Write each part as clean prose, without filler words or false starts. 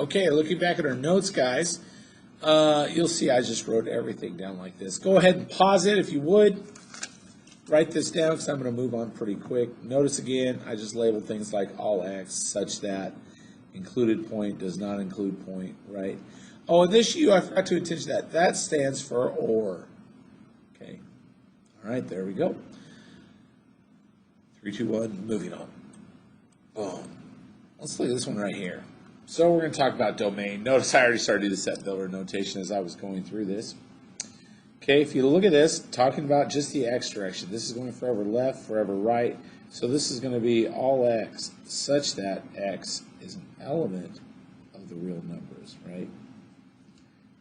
Okay, looking back at our notes, guys, you'll see I just wrote everything down like this. Go ahead and pause it if you would. Write this down because I'm going to move on pretty quick. Notice again, I just labeled things like all x such that included point does not include point, right? Oh, and this U, I forgot to attention that. That stands for or. Okay. All right, there we go. 3, 2, 1, moving on. Boom. Let's look at this one right here. So we're going to talk about domain. Notice I already started the set builder notation as I was going through this. Okay, if you look at this, talking about just the x direction, this is going forever left, forever right. So this is going to be all x such that x is an element of the real numbers, right?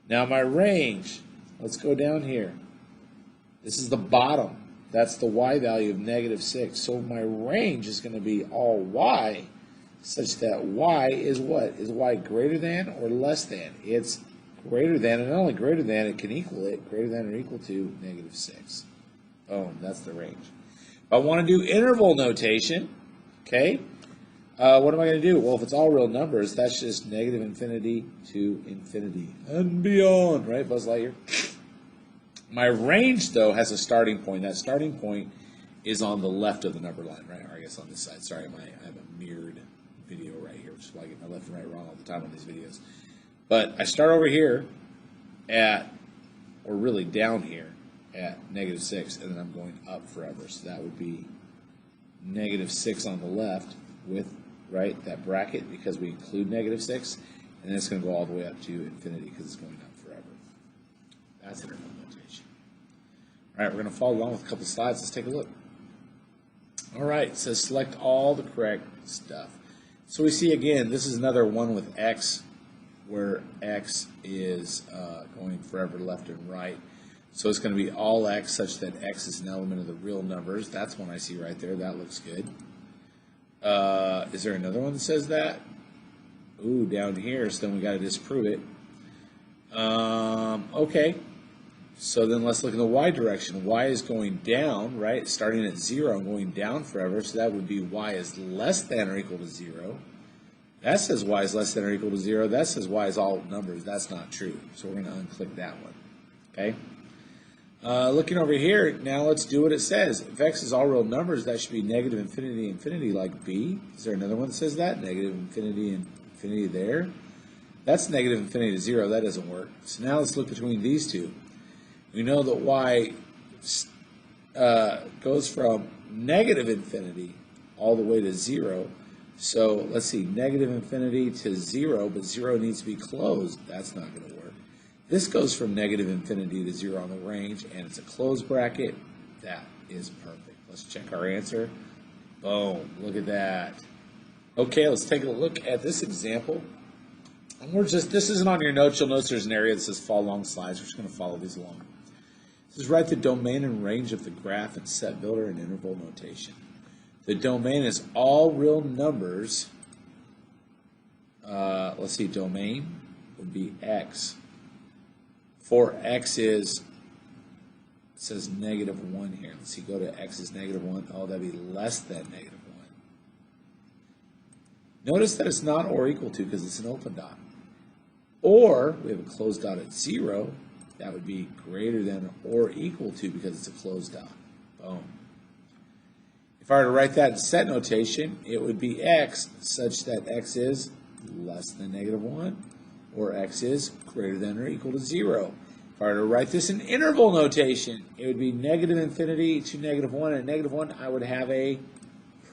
Now my range, let's go down here. This is the bottom. That's the y value of -6. So my range is going to be all y such that y is what? Is y greater than or less than? It's greater than, and not only greater than, it can equal it, greater than or equal to -6. Boom, that's the range. If I want to do interval notation, okay, what am I going to do? Well, if it's all real numbers, that's just -infinity to infinity and beyond, right, Buzz Lightyear? My range, though, has a starting point. That starting point is on the left of the number line, right? Or I guess on this side. Sorry, I have a mirrored video right here, which is why I get my left and right wrong all the time on these videos. But I start over here at, or really down here at -6, and then I'm going up forever. So that would be -6 on the left with, right, that bracket because we include -6, and then it's going to go all the way up to infinity because it's going up forever. That's interval notation. All right, we're going to follow along with a couple slides. Let's take a look. All right, it says select all the correct stuff. So we see again, this is another one with x, where x is going forever left and right. So it's going to be all x such that x is an element of the real numbers. That's one I see right there. That looks good. Is there another one that says that? Ooh, down here, so then we got to disprove it. Okay. So then let's look in the y direction. Y is going down, right? Starting at 0 and going down forever. So that would be y is less than or equal to 0. That says y is less than or equal to 0. That says y is all numbers. That's not true. So we're going to unclick that one. Okay? Looking over here, now let's do what it says. If x is all real numbers, that should be -infinity, infinity like b. Is there another one that says that? -infinity, infinity there. That's -infinity to 0. That doesn't work. So now let's look between these two. We know that y goes from -infinity all the way to 0. So let's see, -infinity to 0, but 0 needs to be closed. That's not going to work. This goes from -infinity to 0 on the range, and it's a closed bracket. That is perfect. Let's check our answer. Boom, look at that. Okay, let's take a look at this example. And this isn't on your notes. You'll notice there's an area that says follow along slides. We're just going to follow these along. This is write the domain and range of the graph in set builder and interval notation. The domain is all real numbers. Let's see, domain would be x. For x is, it says -1 here. Let's see, go to x is -1. Oh, that'd be less than -1. Notice that it's not or equal to because it's an open dot. Or, we have a closed dot at 0. That would be greater than or equal to because it's a closed dot. Boom. If I were to write that in set notation, it would be x such that x is less than -1 or x is greater than or equal to 0. If I were to write this in interval notation, it would be -infinity to -1. At -1, I would have a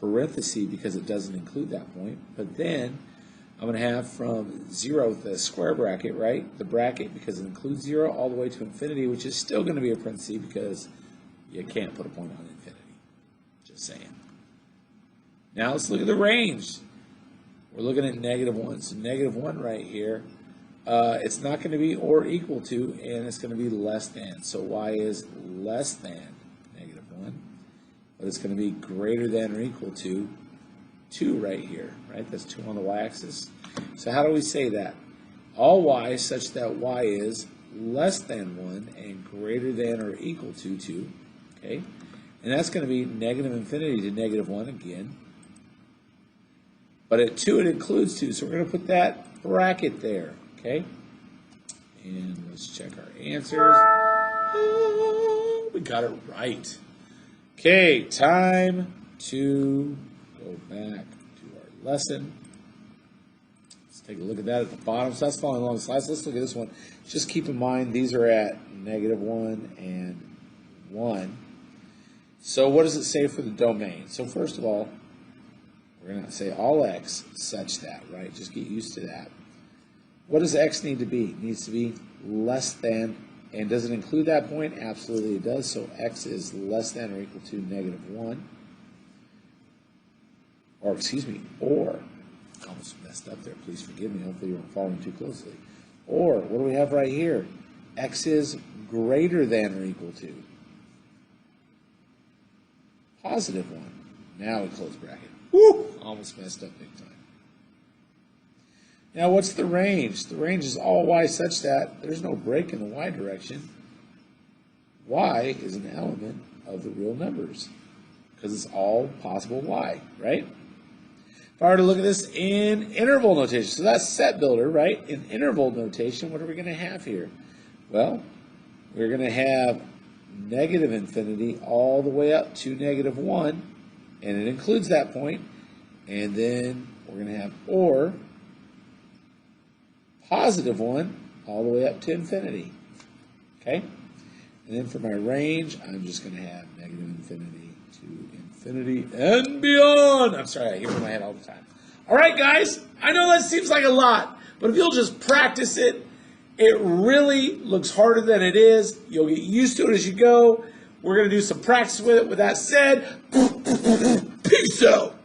parenthesis because it doesn't include that point. But then I'm going to have from 0, the square bracket, right? The bracket because it includes 0 all the way to infinity, which is still going to be a parenthesis because you can't put a point on infinity. Just saying. Now let's look at the range. We're looking at -1. So -1 right here. It's not going to be or equal to, and it's going to be less than. So y is less than -1. But it's going to be greater than or equal to 2 right here, right? That's 2 on the y-axis. So how do we say that? All y such that y is less than 1 and greater than or equal to 2, okay? And that's going to be -infinity to -1 again. But at 2, it includes 2. So we're going to put that bracket there, okay? And let's check our answers. Oh, we got it right. Okay, time to go back to our lesson. Let's take a look at that at the bottom. So that's following along the slides. Let's look at this one. Just keep in mind these are at -1 and 1. So what does it say for the domain? So first of all, we're going to say all x such that, right? Just get used to that. What does x need to be? It needs to be less than, and does it include that point? Absolutely it does. So x is less than or equal to -1. Or, excuse me, or, I almost messed up there. Please forgive me. Hopefully you weren't following too closely. Or, what do we have right here? X is greater than or equal to +1. Now we close bracket. Woo! Almost messed up big time. Now what's the range? The range is all y such that there's no break in the y direction. Y is an element of the real numbers because it's all possible y, right? If I were to look at this in interval notation, so that's set builder, right? In interval notation, what are we going to have here? Well, we're going to have -infinity all the way up to -1, and it includes that point, and then we're going to have or +1 all the way up to infinity, okay? And then for my range, I'm just going to have -infinity to infinity and beyond. I'm sorry, I hear it in my head all the time. All right, guys, I know that seems like a lot, but if you'll just practice it, it really looks harder than it is. You'll get used to it as you go. We're going to do some practice with it. With that said, peace out.